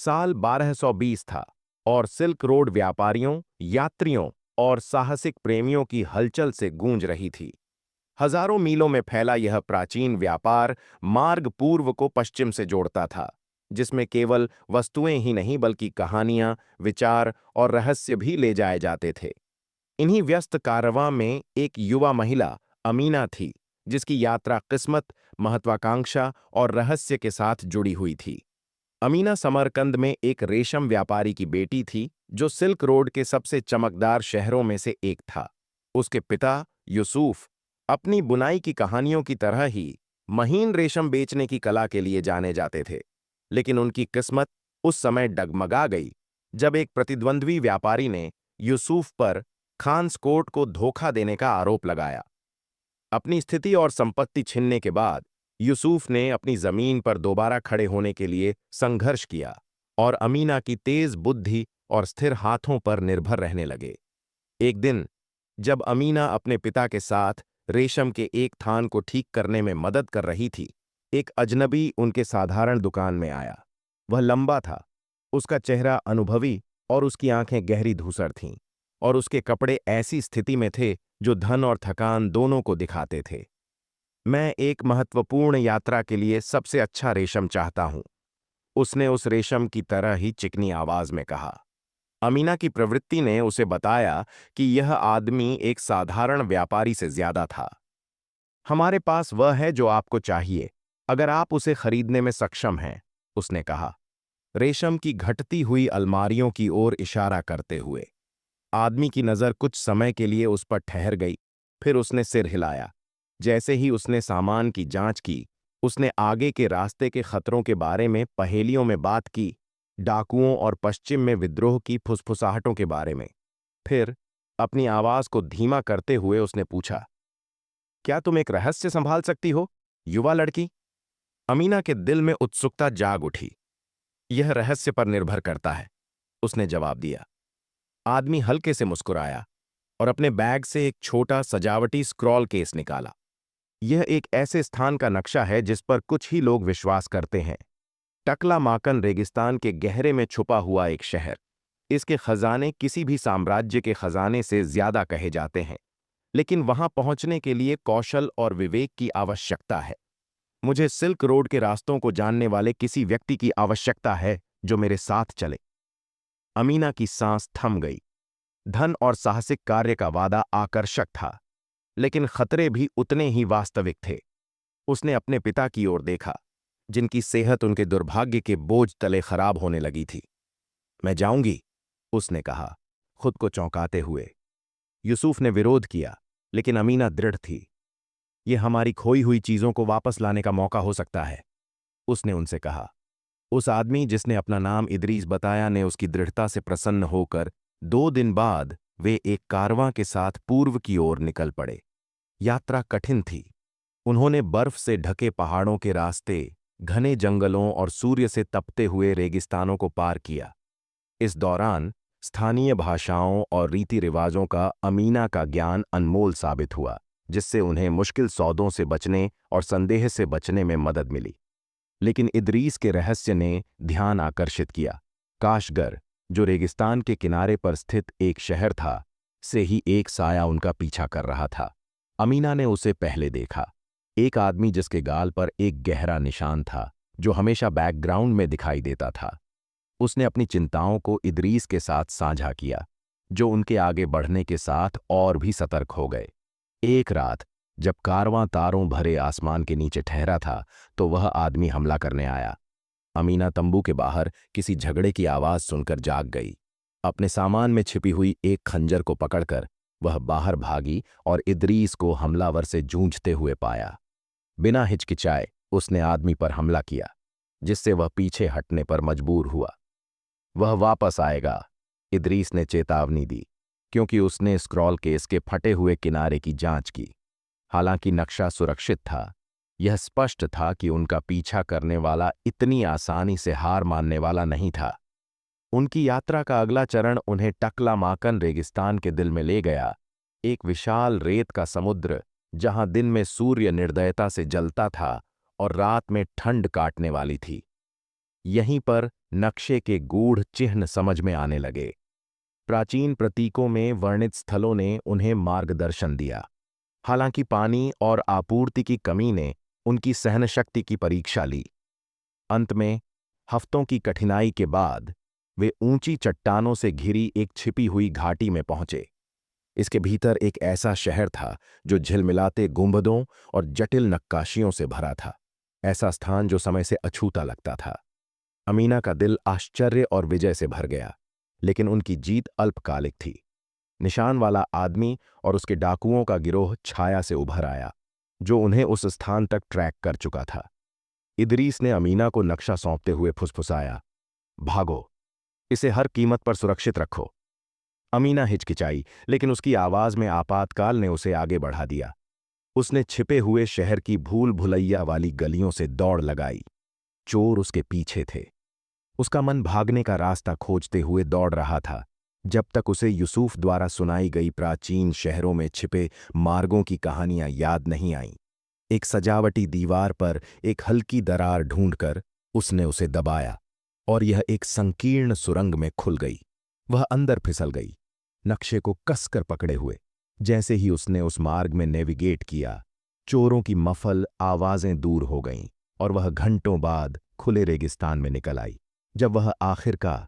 साल 1220 था और सिल्क रोड व्यापारियों, यात्रियों और साहसिक प्रेमियों की हलचल से गूंज रही थी। हजारों मीलों में फैला यह प्राचीन व्यापार मार्ग पूर्व को पश्चिम से जोड़ता था, जिसमें केवल वस्तुएं ही नहीं बल्कि कहानियां, विचार और रहस्य भी ले जाए जाते थे। इन्हीं व्यस्त कारवां में एक युवा महिला अमीना थी, जिसकी यात्रा किस्मत, महत्वाकांक्षा और रहस्य के साथ जुड़ी हुई थी। अमीना समरकंद में एक रेशम व्यापारी की बेटी थी, जो सिल्क रोड के सबसे चमकदार शहरों में से एक था। उसके पिता यूसुफ अपनी बुनाई की कहानियों की तरह ही महीन रेशम बेचने की कला के लिए जाने जाते थे, लेकिन उनकी किस्मत उस समय डगमगा गई जब एक प्रतिद्वंद्वी व्यापारी ने यूसुफ पर खान्स-कोर्ट को धोखा देने का आरोप लगाया। अपनी स्थिति और संपत्ति छीनने के बाद यूसुफ ने अपनी जमीन पर दोबारा खड़े होने के लिए संघर्ष किया और अमीना की तेज बुद्धि और स्थिर हाथों पर निर्भर रहने लगे। एक दिन जब अमीना अपने पिता के साथ रेशम के एक थान को ठीक करने में मदद कर रही थी, एक अजनबी उनके साधारण दुकान में आया। वह लंबा था, उसका चेहरा अनुभवी और उसकी आंखें गहरी धूसर थीं, और उसके कपड़े ऐसी स्थिति में थे जो धन और थकान दोनों को दिखाते थे। मैं एक महत्वपूर्ण यात्रा के लिए सबसे अच्छा रेशम चाहता हूं, उसने उस रेशम की तरह ही चिकनी आवाज में कहा। अमीना की प्रवृत्ति ने उसे बताया कि यह आदमी एक साधारण व्यापारी से ज्यादा था। हमारे पास वह है जो आपको चाहिए, अगर आप उसे खरीदने में सक्षम हैं, उसने कहा, रेशम की घटती हुई अलमारियों की ओर इशारा करते हुए। आदमी की नजर कुछ समय के लिए उस पर ठहर गई, फिर उसने सिर हिलाया। जैसे ही उसने सामान की जांच की, उसने आगे के रास्ते के खतरों के बारे में पहेलियों में बात की, डाकुओं और पश्चिम में विद्रोह की फुसफुसाहटों के बारे में। फिर अपनी आवाज को धीमा करते हुए उसने पूछा, क्या तुम एक रहस्य संभाल सकती हो, युवा लड़की? अमीना के दिल में उत्सुकता जाग उठी। यह रहस्य पर निर्भर करता है, उसने जवाब दिया। आदमी हल्के से मुस्कुराया और अपने बैग से एक छोटा सजावटी स्क्रॉल केस निकाला। यह एक ऐसे स्थान का नक्शा है जिस पर कुछ ही लोग विश्वास करते हैं। टकलामाकन रेगिस्तान के गहरे में छुपा हुआ एक शहर। इसके खजाने किसी भी साम्राज्य के खजाने से ज्यादा कहे जाते हैं, लेकिन वहां पहुंचने के लिए कौशल और विवेक की आवश्यकता है। मुझे सिल्क रोड के रास्तों को जानने वाले किसी व्यक्ति की आवश्यकता है जो मेरे साथ चले। अमीना की सांस थम गई। धन और साहसिक कार्य का वादा आकर्षक था, लेकिन खतरे भी उतने ही वास्तविक थे। उसने अपने पिता की ओर देखा, जिनकी सेहत उनके दुर्भाग्य के बोझ तले खराब होने लगी थी। मैं जाऊंगी, उसने कहा, खुद को चौंकाते हुए। यूसुफ ने विरोध किया, लेकिन अमीना दृढ़ थी। यह हमारी खोई हुई चीजों को वापस लाने का मौका हो सकता है, उसने उनसे कहा। उस आदमी जिसने अपना नाम इदरीस बताया ने उसकी दृढ़ता से प्रसन्न होकर 2 दिन बाद वे एक कारवां के साथ पूर्व की ओर निकल पड़े। यात्रा कठिन थी। उन्होंने बर्फ से ढके पहाड़ों के रास्ते, घने जंगलों और सूर्य से तपते हुए रेगिस्तानों को पार किया। इस दौरान स्थानीय भाषाओं और रीति रिवाजों का अमीना का ज्ञान अनमोल साबित हुआ, जिससे उन्हें मुश्किल सौदों से बचने और संदेह से बचने में मदद मिली। लेकिन इदरीस के रहस्य ने ध्यान आकर्षित किया। काशगर, जो रेगिस्तान के किनारे पर स्थित एक शहर था, से ही एक साया उनका पीछा कर रहा था। अमीना ने उसे पहले देखा। एक आदमी जिसके गाल पर एक गहरा निशान था, जो हमेशा बैकग्राउंड में दिखाई देता था। उसने अपनी चिंताओं को इदरीस के साथ साझा किया, जो उनके आगे बढ़ने के साथ और भी सतर्क हो गए। एक रात जब कारवां तारों भरे आसमान के नीचे ठहरा था, तो वह आदमी हमला करने आया। अमीना तंबू के बाहर किसी झगड़े की आवाज सुनकर जाग गई। अपने सामान में छिपी हुई एक खंजर को पकड़कर वह बाहर भागी और इदरीस को हमलावर से जूझते हुए पाया। बिना हिचकिचाए उसने आदमी पर हमला किया, जिससे वह पीछे हटने पर मजबूर हुआ। वह वापस आएगा, इदरीस ने चेतावनी दी, क्योंकि उसने स्क्रॉल केस के फटे हुए किनारे की जांच की। हालांकि नक्शा सुरक्षित था, यह स्पष्ट था कि उनका पीछा करने वाला इतनी आसानी से हार मानने वाला नहीं था। उनकी यात्रा का अगला चरण उन्हें टकलामाकन रेगिस्तान के दिल में ले गया, एक विशाल रेत का समुद्र जहां दिन में सूर्य निर्दयता से जलता था और रात में ठंड काटने वाली थी। यहीं पर नक्शे के गूढ़ चिह्न समझ में आने लगे। प्राचीन प्रतीकों में वर्णित स्थलों ने उन्हें मार्गदर्शन दिया। हालांकि पानी और आपूर्ति की कमी ने उनकी सहनशक्ति की परीक्षा ली। अंत में हफ्तों की कठिनाई के बाद वे ऊंची चट्टानों से घिरी एक छिपी हुई घाटी में पहुंचे। इसके भीतर एक ऐसा शहर था जो झिलमिलाते गुंबदों और जटिल नक्काशियों से भरा था। ऐसा स्थान जो समय से अछूता लगता था। अमीना का दिल आश्चर्य और विजय से भर गया, लेकिन उनकी जीत अल्पकालिक थी। निशान वाला आदमी और उसके डाकुओं का गिरोह छाया से उभर आया, जो उन्हें उस स्थान तक ट्रैक कर चुका था। इदरीस ने अमीना को नक्शा सौंपते हुए फुसफुसाया, भागो, इसे हर कीमत पर सुरक्षित रखो। अमीना हिचकिचाई, लेकिन उसकी आवाज में आपातकाल ने उसे आगे बढ़ा दिया। उसने छिपे हुए शहर की भूल भुलैया वाली गलियों से दौड़ लगाई। चोर उसके पीछे थे। उसका मन भागने का रास्ता खोजते हुए दौड़ रहा था, जब तक उसे यूसुफ द्वारा सुनाई गई प्राचीन शहरों में छिपे मार्गों की कहानियां याद नहीं आईं। एक सजावटी दीवार पर एक हल्की दरार ढूंढकर उसने उसे दबाया, और यह एक संकीर्ण सुरंग में खुल गई। वह अंदर फिसल गई, नक्शे को कसकर पकड़े हुए। जैसे ही उसने उस मार्ग में नेविगेट किया, चोरों की मफल आवाजें दूर हो गईं और वह घंटों बाद खुले रेगिस्तान में निकल आई। जब वह आखिरकार